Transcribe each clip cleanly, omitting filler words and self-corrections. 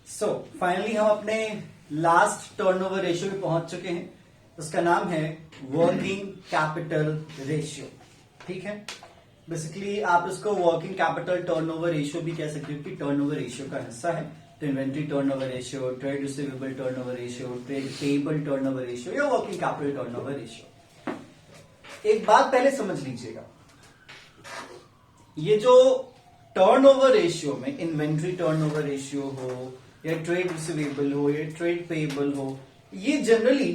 So finally हम अपने last turnover ratio पे पहुंच चुके हैं। उसका नाम है वर्किंग कैपिटल रेशियो। ठीक है, बेसिकली आप इसको वर्किंग कैपिटल टर्नओवर रेशियो भी कह सकते हो कि टर्नओवर रेशियो का हिस्सा है। तो inventory turnover ratio, trade receivable turnover ratio, trade payable turnover ratio या वर्किंग कैपिटल टर्नओवर रेशियो। एक बात पहले समझ लीजिएगा, ये जो टर्नओवर रेशियो में इन्वेंट्री टर्नओवर रेशियो हो या ट्रेड रिसीवेबल हो या ट्रेड पेएबल हो, ये जनरली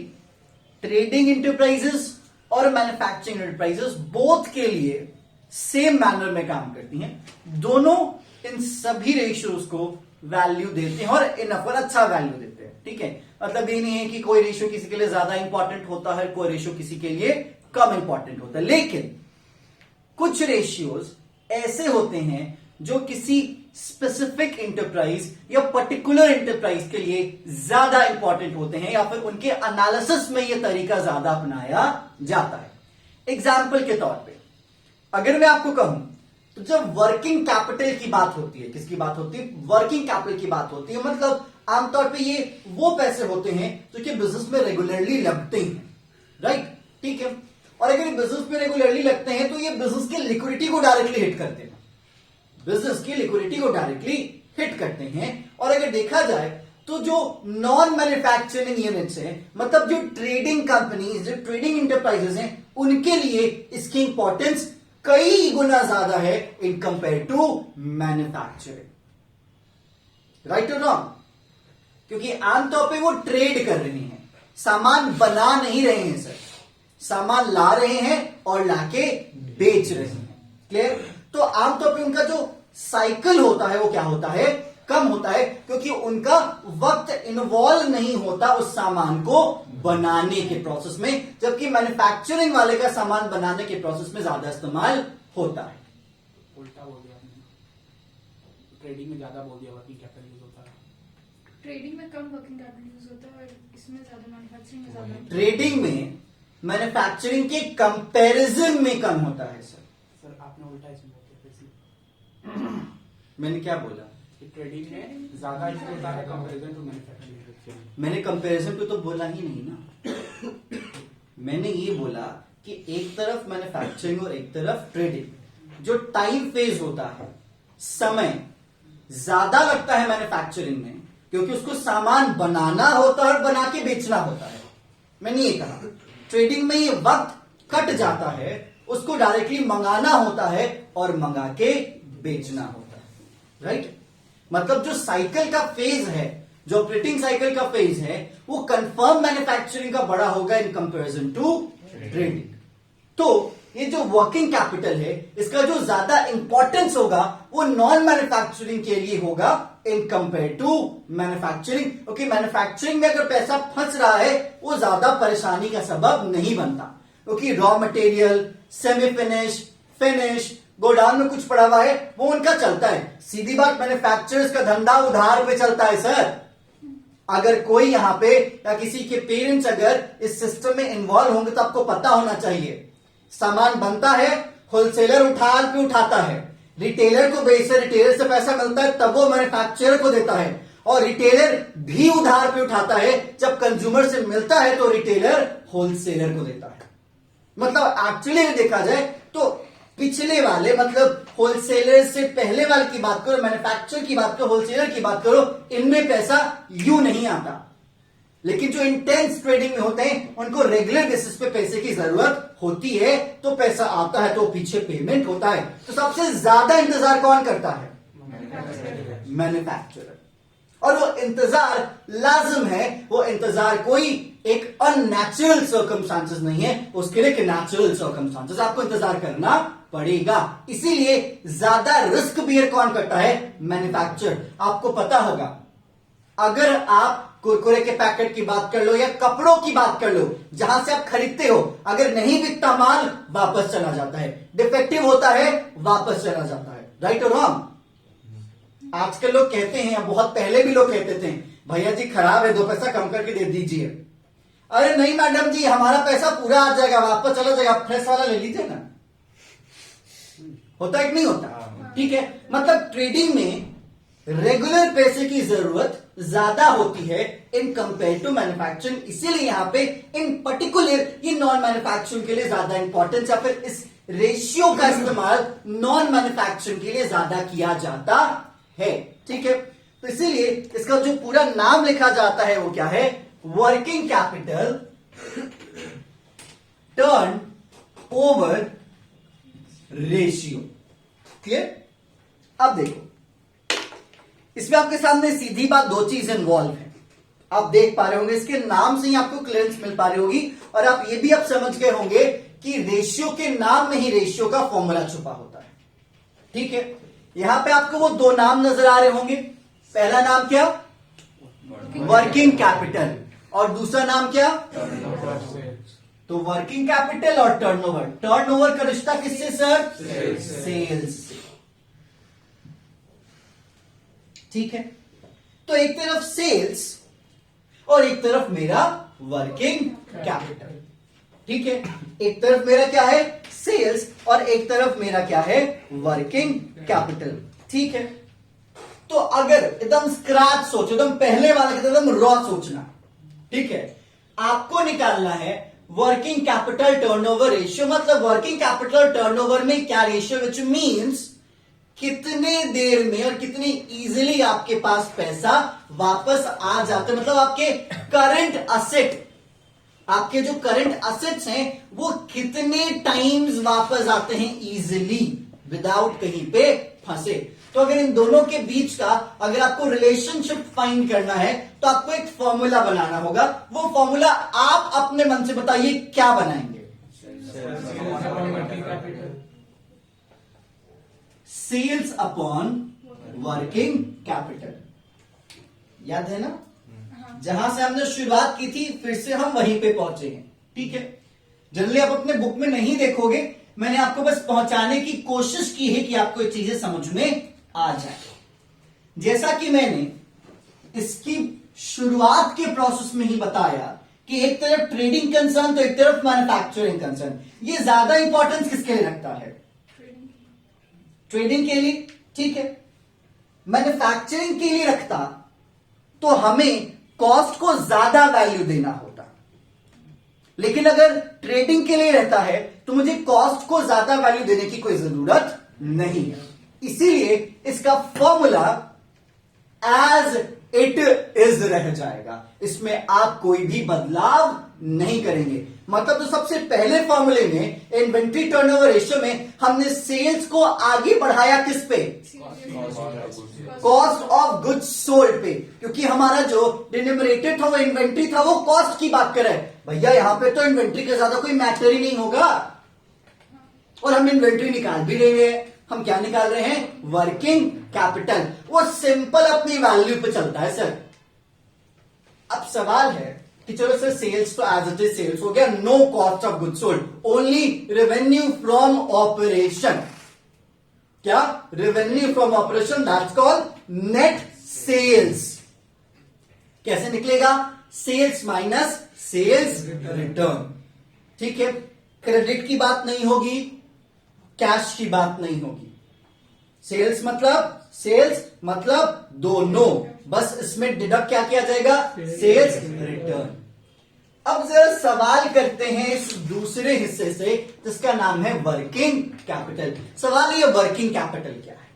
ट्रेडिंग इंटरप्राइजेस और मैन्युफैक्चरिंग इंटरप्राइजेस बोथ के लिए सेम मैनर में काम करती हैं। दोनों इन सभी रेशियोज को वैल्यू देते हैं और इनफ और अच्छा वैल्यू देते हैं। ठीक है, मतलब ये नहीं है कि कोई रेशियो किसी के लिए ज्यादा इंपॉर्टेंट होता है, कोई रेशियो किसी के लिए कम इंपॉर्टेंट होता है। लेकिन कुछ रेशियोज ऐसे होते हैं जो किसी स्पेसिफिक इंटरप्राइज या पर्टिकुलर इंटरप्राइज के लिए ज्यादा इंपॉर्टेंट होते हैं या फिर उनके एनालिसिस में यह तरीका ज्यादा अपनाया जाता है। एग्जाम्पल के तौर पे अगर मैं आपको कहूं तो जब वर्किंग कैपिटल की बात होती है, किसकी बात होती है? वर्किंग कैपिटल की बात होती है। मतलब आमतौर पे ये वो पैसे होते हैं जो कि बिजनेस में रेगुलरली लगते हैं, राइट? ठीक है, और अगर ये बिजनेस में रेगुलरली लगते हैं तो ये बिजनेस की लिक्विडिटी को डायरेक्टली हिट करते हैं, बिजनेस की लिक्विडिटी को डायरेक्टली हिट करते हैं। और अगर देखा जाए तो जो नॉन मैन्युफैक्चरिंग यूनिट्स हैं, मतलब जो ट्रेडिंग कंपनीज, जो ट्रेडिंग इंटरप्राइजेस हैं, उनके लिए इसकी इंपॉर्टेंस कई गुना ज्यादा है in compare to manufacturing. Right और रॉन्ग? क्योंकि आमतौर पे वो ट्रेड कर रहे हैं, सामान बना नहीं रहे हैं सर, सामान ला रहे हैं और लाके बेच रहे हैं। क्लियर? तो आमतौर पे उनका जो साइकिल होता है वो क्या होता है? कम होता है, क्योंकि उनका वक्त इन्वॉल्व नहीं होता उस सामान को बनाने के प्रोसेस में, जबकि मैन्युफैक्चरिंग वाले का सामान बनाने के प्रोसेस में ज्यादा इस्तेमाल होता है। उल्टा बोल दिया आपने, ट्रेडिंग में ज्यादा बोल दिया वर्किंग कैपिटल यूज होता है। ट्रेडिंग में कम वर्किंग कैपिटल यूज होता है और इसमें ज्यादा मैन्युफैक्चरिंग में ज्यादा। ट्रेडिंग में मैन्युफैक्चरिंग के कंपैरिजन में कम होता है सर। सर आपने उल्टा इसमें बोल दिया, मैंने क्या बोला? ट्रेडिंग में ज्यादा यूज होता है कंपैरिजन टू मैन्युफैक्चरिंग। मैंने कंपैरिजन पे तो बोला ही नहीं ना। मैंने ये बोला कि एक तरफ मैन्युफैक्चरिंग और एक तरफ ट्रेडिंग, जो टाइम फेज होता है, समय ज्यादा लगता है मैन्युफैक्चरिंग में, क्योंकि उसको सामान बनाना होता है और बना के बेचना होता है। मैंने ये कहा ट्रेडिंग में ये वक्त कट जाता है, उसको डायरेक्टली मंगाना होता है और मंगा के बेचना होता है। राइट? मतलब जो साइकिल का फेज है, जो ऑपरेटिंग साइकिल का फेज है, वो कंफर्म मैन्युफैक्चरिंग का बड़ा होगा इन कंपैरिजन टू ट्रेडिंग। तो ये जो वर्किंग कैपिटल है, इसका जो ज्यादा इंपॉर्टेंस होगा वो नॉन मैन्युफैक्चरिंग के लिए होगा इन कंपेयर टू मैन्युफैक्चरिंग, क्योंकि मैन्युफैक्चरिंग में अगर पैसा फंस रहा है वो ज्यादा परेशानी का सबब नहीं बनता, क्योंकि raw material, semi finish, finish, godown में कुछ पड़ा हुआ है वो उनका चलता है। सीधी बात, मैन्युफैक्चरर्स का धंधा उधार पे चलता है सर। अगर कोई यहां पे या किसी के पेरेंट्स अगर इस सिस्टम में इन्वॉल्व होंगे तो आपको पता होना चाहिए, सामान बनता है, होलसेलर उधार पे उठाता है, रिटेलर को बेचता है, रिटेलर से पैसा मिलता है तब वो मैन्युफैक्चरर को देता है, और रिटेलर भी उधार पे उठाता है, जब कंज्यूमर से मिलता है तो रिटेलर होलसेलर को देता है। मतलब एक्चुअली देखा जाए तो पिछले वाले, मतलब होलसेलर से पहले वाले की बात करो, मैन्युफैक्चरर की बात करो, होलसेलर की बात करो, इनमें पैसा यूं नहीं आता। लेकिन जो इंटेंस ट्रेडिंग में होते हैं उनको रेगुलर बेसिस पे पैसे की जरूरत होती है, तो पैसा आता है तो पीछे पेमेंट होता है। तो सबसे ज्यादा इंतजार कौन करता है? मैन्युफैक्चरर। और वो इंतजार लाजिम है, वो इंतजार कोई एक अननेचुरल सर्कमस्टांसेस नहीं है, उसके लिए एक नेचुरल सर्कमस्टांसेस, आपको इंतजार करना पड़ेगा। इसीलिए ज्यादा रिस्क बियर कौन करता है? मैन्युफैक्चरर। आपको पता होगा, अगर आप कुरकुरे के पैकेट की बात कर लो या कपड़ों की बात कर लो, जहां से आप खरीदते हो, अगर नहीं बिकता माल वापस चला जाता है, डिफेक्टिव होता है वापस चला जाता है। राइट और रॉन्ग? आजकल लोग कहते हैं, बहुत पहले भी लोग कहते थे, भैया जी खराब है, 2 पैसा कम करके दे दीजिए। अरे नहीं मैडम जी, हमारा पैसा पूरा आ जाएगा, वापस चला जाएगा, फ्रेश वाला ले लीजिए ना। होता है कि नहीं होता? ठीक है, मतलब ट्रेडिंग में रेगुलर पैसे की जरूरत ज्यादा होती है इन कंपेयर टू मैन्युफैक्चरिंग, इसीलिए यहां पे इन पर्टिकुलर ये नॉन मैन्युफैक्चरिंग के लिए ज्यादा इंपॉर्टेंस या फिर इस रेशियो का इस्तेमाल नॉन मैन्युफैक्चरिंग के लिए ज्यादा किया जाता है। ठीक है, तो इसीलिए इसका जो पूरा नाम लिखा जाता है वो क्या है, working capital turn over ratio. Clear? अब देखो, इसमें आपके सामने सीधी बात दो चीज इन्वॉल्व है, आप देख पा रहे होंगे, इसके नाम से ही आपको क्लियरेंस मिल पा रही होगी, और आप ये भी आप समझ गए होंगे कि रेशियो के नाम में ही रेशियो का फॉर्मूला छुपा होता है। ठीक है, यहां पे आपको वो दो नाम नजर आ रहे होंगे, पहला नाम क्या, वर्किंग कैपिटल, और दूसरा नाम क्या, तो वर्किंग कैपिटल और टर्नओवर। टर्नओवर का रिश्ता किससे सर, सेल्स से। ठीक है, तो एक तरफ सेल्स और एक तरफ मेरा वर्किंग कैपिटल। ठीक है, एक तरफ मेरा क्या है, सेल्स, और एक तरफ मेरा क्या है, वर्किंग कैपिटल। ठीक है, तो अगर एकदम स्क्रैच सोचो, एकदम पहले वाला एकदम रॉ सोचना। ठीक है, आपको निकालना है वर्किंग कैपिटल टर्नओवर रेशियो, मतलब वर्किंग कैपिटल टर्नओवर में क्या रेशियो, विच मींस कितने देर में और कितनी इजीली आपके पास पैसा वापस आ जाता है, मतलब आपके करंट असेट, आपके जो करंट असेट्स हैं वो कितने टाइम्स वापस आते हैं इजीली विदाउट कहीं पे फंसे। तो अगर इन दोनों के बीच का अगर आपको रिलेशनशिप फाइंड करना है तो आपको एक फॉर्मूला बनाना होगा। वो फॉर्मूला आप अपने मन से बताइए क्या बनाएंगे, सेल्स अपॉन वर्किंग कैपिटल। याद है ना, जहां से हमने शुरुआत की थी फिर से हम वहीं पे पहुंचे हैं। ठीक है, जनरली आप अपने बुक में नहीं देखोगे, मैंने आपको बस पहुंचाने की कोशिश की है कि आपको ये चीजें समझ में आ जाए। जैसा कि मैंने इसकी शुरुआत के प्रोसेस में ही बताया कि एक तरफ ट्रेडिंग कंसर्न तो एक तरफ मैन्युफैक्चरिंग कंसर्न। ये ज्यादा इंपॉर्टेंस किसके लिए रखता है, ट्रेडिंग के लिए। ठीक है, मैन्युफैक्चरिंग के लिए रखता तो हमें कॉस्ट को ज्यादा वैल्यू देना होता, लेकिन अगर ट्रेडिंग के लिए रहता है तो मुझे कॉस्ट को ज्यादा वैल्यू देने की कोई जरूरत नहीं है। इसीलिए इसका फॉर्मूला एज इट इज रह जाएगा, इसमें आप कोई भी बदलाव नहीं करेंगे। मतलब तो सबसे पहले फॉर्मूले में इन्वेंट्री टर्नओवर रेशियो में हमने सेल्स को आगे बढ़ाया किस पे, कॉस्ट ऑफ गुड्स सोल्ड पे, क्योंकि हमारा जो डिनोमिनेटर था वो इन्वेंट्री था, वो कॉस्ट की बात करे। भैया यहां पे तो इन्वेंट्री के ज्यादा कोई मैटर ही नहीं होगा, और हम इन्वेंट्री निकाल भी रहे हैं। हम क्या निकाल रहे हैं, वर्किंग कैपिटल। वो सिंपल अपनी वैल्यू पे चलता है सर। अब सवाल है कि चलो सर सेल्स तो एज इट इज सेल्स हो गया, no cost of goods sold, only revenue from operation. क्या, revenue from operation, that's called net sales. कैसे निकलेगा, सेल्स माइनस सेल्स रिटर्न। ठीक है, क्रेडिट की बात नहीं होगी, कैश की बात नहीं होगी। सेल्स मतलब दोनों, बस इसमें डिडक्ट क्या किया जाएगा, सेल्स रिटर्न। अब जरा सवाल करते हैं इस दूसरे हिस्से से जिसका नाम है वर्किंग कैपिटल। सवाल ये वर्किंग कैपिटल क्या है,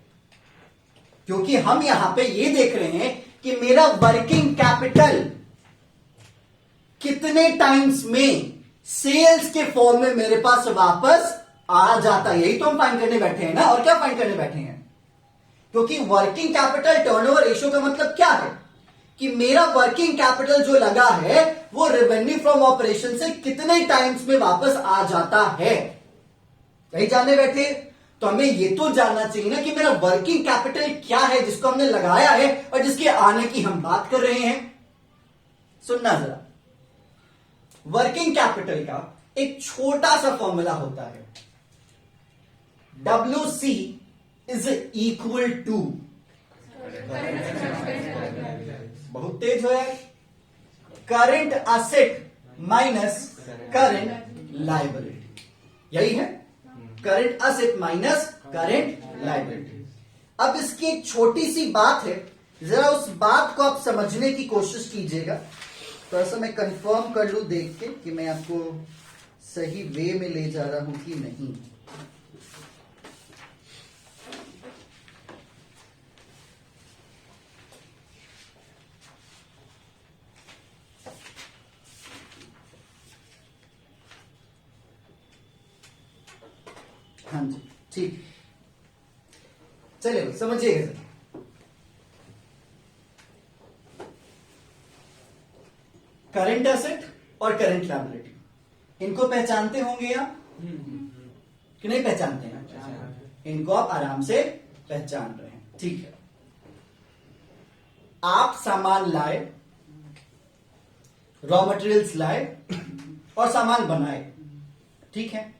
क्योंकि हम यहां पे ये देख रहे हैं कि मेरा वर्किंग कैपिटल कितने टाइम्स में सेल्स के फॉर्म में मेरे पास वापस आ जाता है। यही तो हम फाइंड करने बैठे हैं ना, और क्या फाइंड करने बैठे हैं, क्योंकि वर्किंग कैपिटल टर्नओवर रेशियो का मतलब क्या है कि मेरा वर्किंग कैपिटल जो लगा है वो रेवेन्यू फ्रॉम ऑपरेशन से कितने टाइम्स में वापस आ जाता है। यही जानने बैठे, तो हमें ये तो जानना चाहिए ना कि मेरा वर्किंग कैपिटल क्या है जिसको हमने लगाया है और जिसके आने की हम बात कर रहे हैं। सुनना जरा, वर्किंग कैपिटल का एक छोटा सा फॉर्मूला होता है, WC इज इक्वल टू, बहुत तेज हो यार, current asset minus current liability. यही है, current asset minus current liability. अब इसकी एक छोटी सी बात है, जरा उस बात को आप समझने की कोशिश कीजिएगा। थोड़ा सा मैं कंफर्म कर लूं देख के कि मैं आपको सही वे में ले जा रहा हूं कि नहीं। हाँ जी, ठीक, चलिए समझिएगा जरा। करंट एसेट और करंट लायबिलिटी, इनको पहचानते होंगे आप कि नहीं पहचानते हैं? इनको आप आराम से पहचान रहे हैं, ठीक है। आप सामान लाए, रॉ मटेरियल्स लाए और सामान बनाए, ठीक है,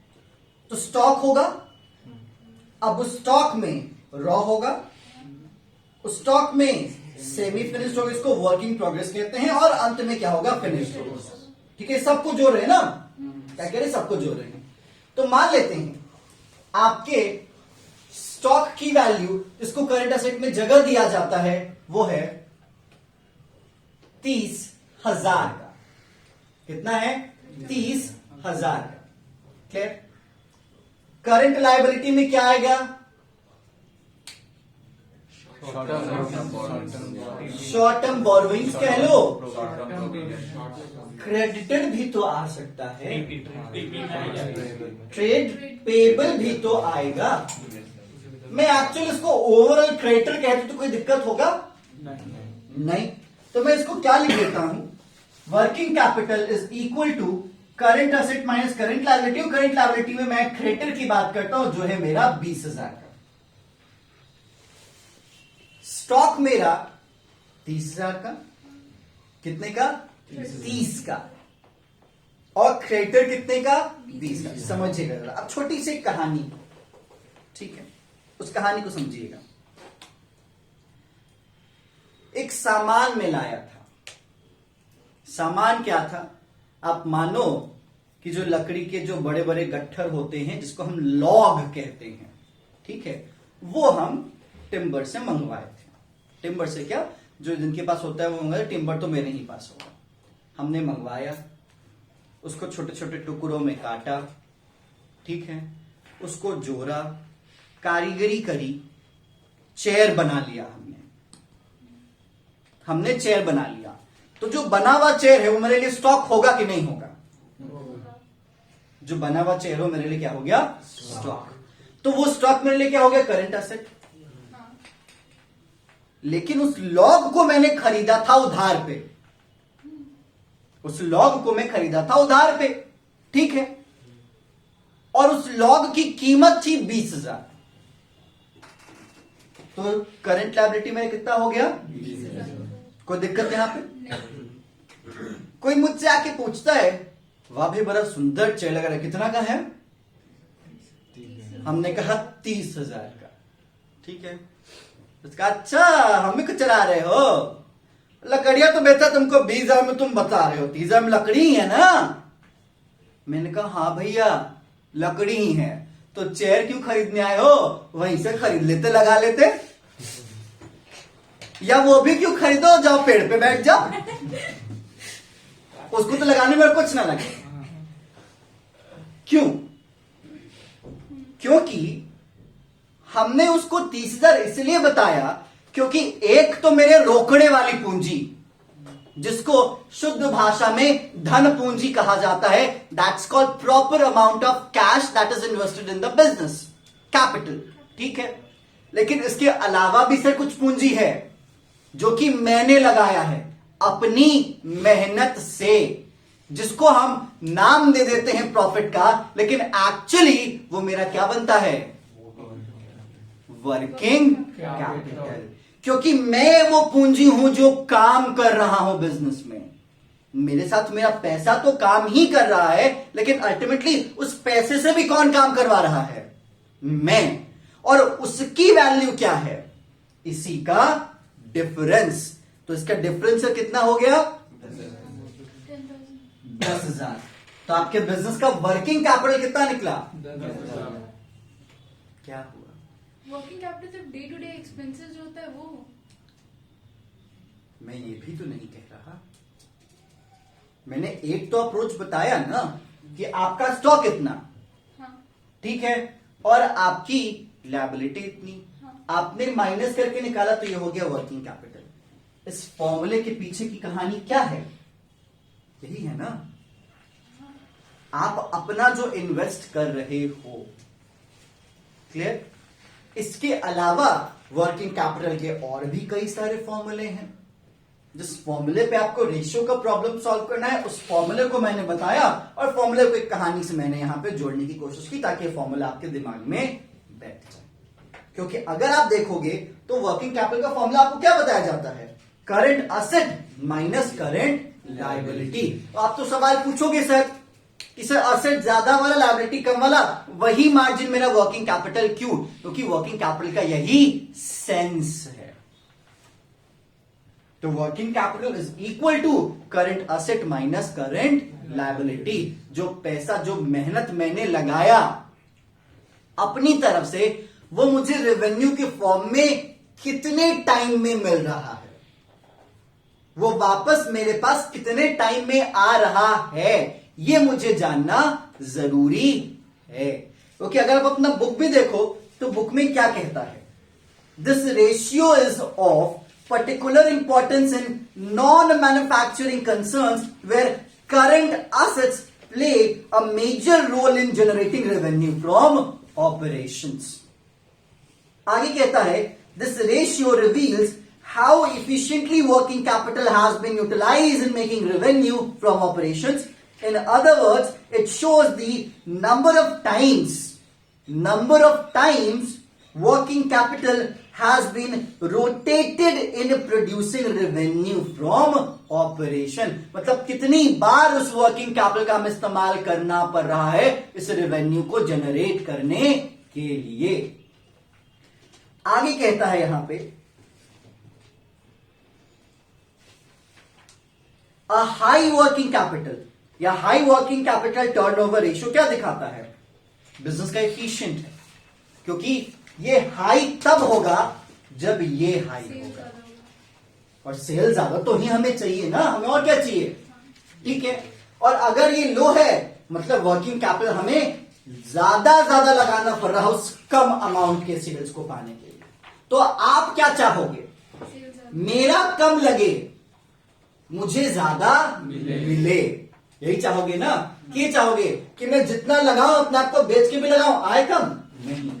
तो स्टॉक होगा। अब उस स्टॉक में रॉ होगा, उस स्टॉक में सेमी फिनिश्ड होगा, इसको वर्किंग प्रोग्रेस कहते हैं, और अंत में क्या होगा? फिनिश्ड होगा, ठीक है। सबको जोड़ रहे हैं ना, क्या कह रहे हैं? सबको जोड़ रहे हैं। तो मान लेते हैं आपके स्टॉक की वैल्यू, जिसको करंट एसेट में जगह दिया जाता है, वो है 30,000 का। कितना है? 30,000 का। क्लियर? करंट लायबिलिटी में क्या आएगा? शॉर्ट टर्म बोरोइंग्स कह लो, क्रेडिटेड भी तो आ सकता है, ट्रेड पेबल भी तो आएगा। मैं एक्चुअली इसको ओवरऑल क्रेडिटर कहते तो कोई दिक्कत होगा नहीं। तो मैं इसको क्या लिख देता हूं? Working capital is equal to current asset minus current liability. और करंट लायबिलिटी में मैं क्रेडिटर की बात करता हूं, जो है मेरा 20,000 का। स्टॉक मेरा 30,000 का, कितने का? 30 का। और क्रेडिटर कितने का? 20 का। समझिएगा जरा। अब छोटी सी कहानी, ठीक है, उस कहानी को समझिएगा। एक सामान में लाया था। सामान क्या था? आप मानो कि जो लकड़ी के जो बड़े बड़े गट्ठर होते हैं, जिसको हम लॉग कहते हैं, ठीक है, वो हम टिम्बर से मंगवाए थे। टिम्बर से क्या, जो जिनके पास होता है वो मंगवाए। टिम्बर तो मेरे ही पास होगा। हमने मंगवाया, उसको छोटे छोटे टुकड़ों में काटा, ठीक है, उसको जोड़ा, कारीगरी करी, चेयर बना लिया। हमने चेयर बना लिया। तो जो बना हुआ चेयर है वो मेरे लिए स्टॉक होगा कि नहीं होगा? जो बना हुआ चेयर हो मेरे लिए क्या हो गया? स्टॉक। तो वो स्टॉक मेरे लिए क्या हो गया? Current asset. लेकिन उस लॉग को मैंने खरीदा था उधार पे। उस लॉग को मैं खरीदा था उधार पे, ठीक है, और उस लॉग की कीमत थी 20,000। तो करंट लायबिलिटी में कितना हो गया? 20,000। कोई दिक्कत यहां पे? कोई मुझसे आके पूछता है, वाह भाई बड़ा सुंदर चेयर लग रहा है, कितना का है? हमने कहा 30,000 का, ठीक है। उसका अच्छा, हमें को चला रहे हो, लकड़ियां तो बेचा तुमको 20,000 में, तुम बता रहे हो 30,000 में लकड़ी है ना। मैंने कहा हाँ भैया लकड़ी ही है, तो चेयर क्यों खरीदने आए हो? वहीं से खरीद लेते, लगा लेते। या वो भी क्यों खरीदो, जाओ पेड़ पे बैठ जाओ, उसको तो लगाने में कुछ ना लगे। क्यों? क्योंकि हमने उसको 30,000 इसलिए बताया क्योंकि एक तो मेरे रोकड़े वाली पूंजी, जिसको शुद्ध भाषा में धन पूंजी कहा जाता है, that's called proper amount of cash that is invested in the business, capital, ठीक है। लेकिन इसके अलावा भी सर कुछ पूंजी है जो कि मैंने लगाया है अपनी मेहनत से, जिसको हम नाम दे देते हैं प्रॉफिट का, लेकिन एक्चुअली वो मेरा क्या बनता है? Working capital. क्योंकि मैं वो पूंजी हूं जो काम कर रहा हूं बिजनेस में। मेरे साथ मेरा पैसा तो काम ही कर रहा है, लेकिन अल्टीमेटली उस पैसे से भी कौन काम करवा रहा है? मैं। और उसकी वैल्यू क्या है? इसी का डिफरेंस। तो इसका डिफरेंस कितना हो गया? 10,000। तो आपके बिजनेस का वर्किंग कैपिटल कितना निकला? 10,000। क्या हुआ? वर्किंग कैपिटल सिर्फ डे टू डे एक्सपेंसेस जो होता है वो। मैं ये भी तो नहीं कह रहा। मैंने एक तो अप्रोच बताया ना कि आपका स्टॉक इतना, हाँ ठीक है, और आपकी लायबिलिटी इतनी, हाँ। आपने माइनस करके निकाला तो ये हो गया वर्किंग कैपिटल। इस फॉर्मूले के पीछे की कहानी क्या है? यही है ना, आप अपना जो इन्वेस्ट कर रहे हो, क्लियर। इसके अलावा वर्किंग कैपिटल के और भी कई सारे फॉर्मूले हैं। जिस फॉर्मूले पे आपको रेशियो का प्रॉब्लम सॉल्व करना है, उस फॉर्मूले को मैंने बताया और फॉर्मूले को एक कहानी से मैंने यहां पे जोड़ने की कोशिश की ताकि फॉर्मूला आपके दिमाग में बैठ जाए। क्योंकि अगर आप देखोगे तो वर्किंग कैपिटल का फॉर्मूला आपको क्या बताया जाता है? Current asset minus current liability. तो आप तो सवाल पूछोगे सर कि सर असेट ज्यादा वाला लायबिलिटी कम वाला, वही मार्जिन मेरा वर्किंग कैपिटल क्यों? क्योंकि वर्किंग कैपिटल का यही सेंस है। तो working capital is equal to current asset minus current liability. जो पैसा, जो मेहनत मैंने लगाया अपनी तरफ से, वो मुझे रेवेन्यू के फॉर्म में कितने टाइम में मिल रहा है, वो वापस मेरे पास कितने टाइम में आ रहा है, ये मुझे जानना जरूरी है। क्योंकि अगर आप अपना बुक भी देखो तो बुक में क्या कहता है? This ratio is of particular importance in non-manufacturing concerns where current assets play a major role in generating revenue from operations. आगे कहता है, this ratio reveals how efficiently working capital has been utilized in making revenue from operations. In other words, it shows the number of times working capital has been rotated in producing revenue from operation. मतलब कितनी बार उस working capital का हमें इस्तेमाल करना पड़ रहा है इस रेवेन्यू को जनरेट करने के लिए। आगे कहता है यहां पे, अ हाई वर्किंग कैपिटल या high working capital turnover ratio क्या दिखाता है? बिजनेस का एफिशिएंट है, क्योंकि ये हाई तब होगा जब ये हाई सेल होगा, ज्यादा होगा। और सेल ज्यादा तो ही हमें चाहिए ना, हमें और क्या चाहिए? ठीक है। और अगर ये लो है मतलब वर्किंग कैपिटल हमें ज्यादा लगाना पड़ रहा है उस कम अमाउंट के सेल्स को पाने के लिए। तो आप क्या चाहोगे? सेल ज्यादा। मेरा कम लगे, मुझे ज्यादा मिले, यही चाहोगे ना? कि चाहोगे कि मैं जितना लगाऊं अपने आप को बेच के भी लगाऊं, आए कम? नहीं,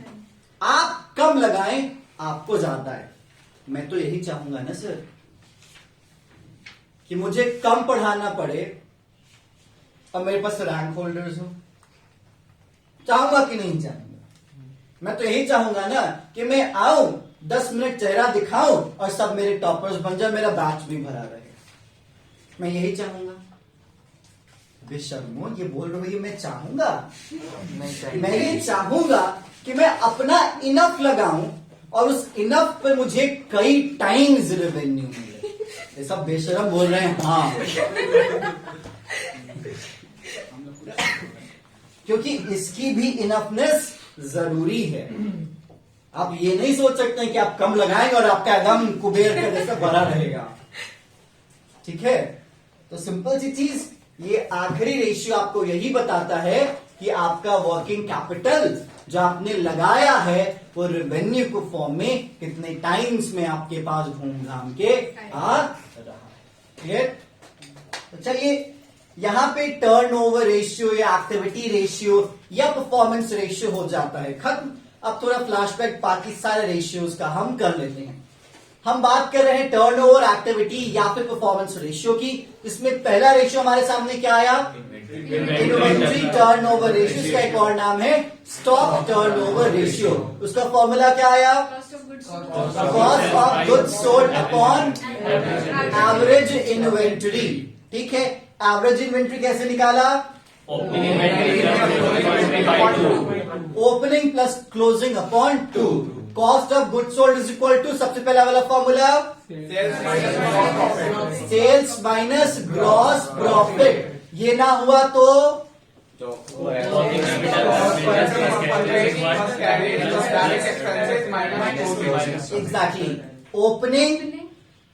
आप कम लगाएं, आपको ज्यादा है। मैं तो यही चाहूंगा ना सर कि मुझे कम पढ़ाना पड़े और मेरे पास रैंक होल्डर्स हो। चाहूंगा कि नहीं चाहूंगा? मैं तो यही चाहूंगा ना कि मैं आऊं, 10 मिनट चेहरा दिखाऊं और सब मेरे टॉपर्स बन जाए, मेरा बैच भी भरा रहे। मैं यही चाहूंगा। बेशर्मो, ये बोल रहे हो ये मैं चाहूंगा? मैं ये चाहूंगा कि मैं अपना इनफ लगाऊं और उस इनफ पे मुझे कई टाइम्स रेवेन्यू मिले। ये सब बेशरम बोल रहे हैं हाँ, क्योंकि इसकी भी इनफनेस जरूरी है। आप ये नहीं सोच सकते हैं कि आप कम लगाएंगे और आपका एकदम कुबेर का जैसा भरा रहेगा। ठीक है, तो सिंपल सी चीज, ये आखिरी रेशियो आपको यही बताता है कि आपका वर्किंग कैपिटल जो आपने लगाया है वो रेवेन्यू को फॉर्म में कितने टाइम्स में आपके पास घूम घाम के आ रहा है। क्लियर? तो चलिए, यहां पे टर्नओवर रेशियो या एक्टिविटी रेशियो या परफॉर्मेंस रेशियो हो जाता है खत्म। अब थोड़ा फ्लैशबैक बाकी सारे रेशियोज का हम कर लेते हैं। हम बात कर रहे हैं टर्नओवर, एक्टिविटी या फिर परफॉर्मेंस रेशियो की। इसमें पहला रेशियो हमारे सामने क्या आया? Inventory turnover ratio. इसका एक और नाम है स्टॉक टर्नओवर रेशियो। उसका फॉर्मूला क्या आया? Cost of goods cost of goods sold upon average inventory. ठीक है, एवरेज इन्वेंट्री कैसे निकाला? Opening plus closing upon 2। Cost of goods sold is equal to, सबसे पहला वाला formula, sales minus gross profit. ये ना हुआ तो जो exactly opening,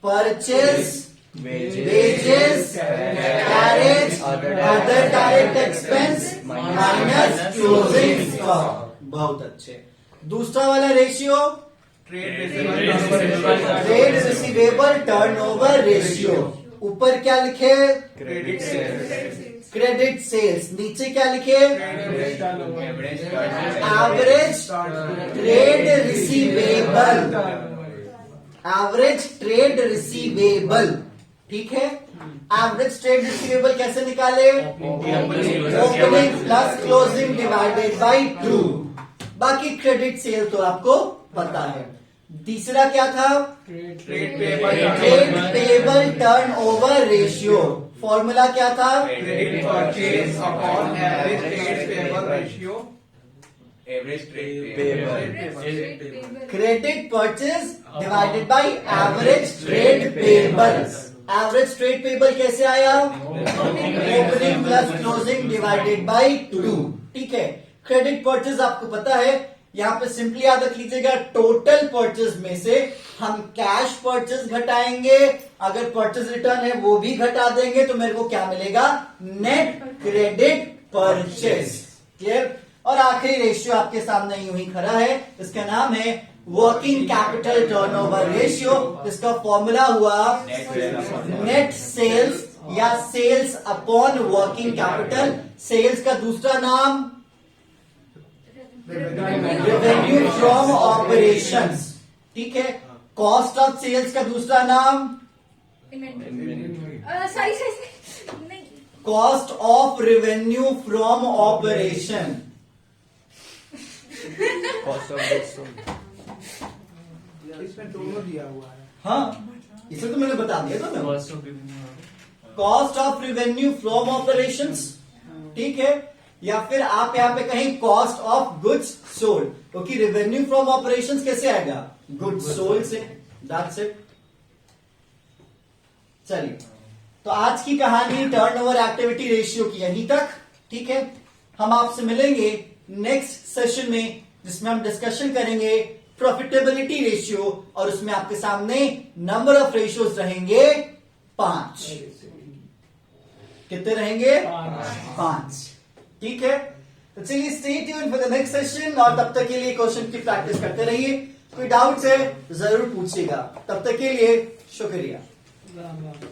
purchase, wages, carriage, other direct expense minus closing stock. बहुत अच्छे. दूसरा वाला ratio trade receivable turnover ratio. ऊपर क्या लिखे? Credit sales. नीचे क्या लिखे? Average trade receivable. Average trade receivable. ठीक है. एवरेज ट्रेड रिसीवेबल कैसे निकाले? Opening plus closing divided by 2. बाकी क्रेडिट सेल तो आपको पता है. तीसरा क्या था? Trade payable turn over ratio. Formula क्या था? Credit purchase upon average trade payable ratio. Average trade credit purchase divided by average trade payable. Average trade payable कैसे आया? Opening plus closing divided by 2. ठीक है. क्रेडिट परचेज आपको पता है. यहां पे सिंपली याद रख लीजिएगा, टोटल परचेज में से हम कैश परचेज घटाएंगे, अगर परचेज रिटर्न है वो भी घटा देंगे, तो मेरे को क्या मिलेगा? Net credit purchase. क्लियर. और आखिरी रेशियो आपके सामने यूं ही खड़ा है. इसका नाम है वर्किंग कैपिटल टर्नओवर रेशियो. इसका फॉर्मूला हुआ नेट सेल्स या sales upon working capital. Sales का दूसरा नाम रेवेन्यू फ्रॉम ऑपरेशंस. ठीक है. कॉस्ट ऑफ सेल्स का दूसरा नाम सॉरी नहीं. Cost of revenue from operation. इसमें दोनों दिया हुआ है. हाँ, इसे तो मैंने बता दिया था ना. Cost of revenue from operations. ठीक है. या फिर आप यहां पे कहीं कॉस्ट ऑफ गुड्स सोल्ड, क्योंकि रेवेन्यू फ्रॉम ऑपरेशंस कैसे आएगा? गुड्स सोल्ड से. That's it. चलिए, तो आज की कहानी टर्नओवर एक्टिविटी रेशियो की यहीं तक. ठीक है. हम आपसे मिलेंगे नेक्स्ट सेशन में, जिसमें हम डिस्कशन करेंगे प्रॉफिटेबिलिटी रेशियो, और उसमें आपके सामने नंबर ऑफ रेशियोज रहेंगे 5. कितने रहेंगे? 5. ठीक है. तो चलिए, stay tuned for the next session, और तब तक के लिए क्वेश्चन की प्रैक्टिस करते रहिए. कोई डाउट्स है जरूर पूछिएगा. तब तक के लिए शुक्रिया.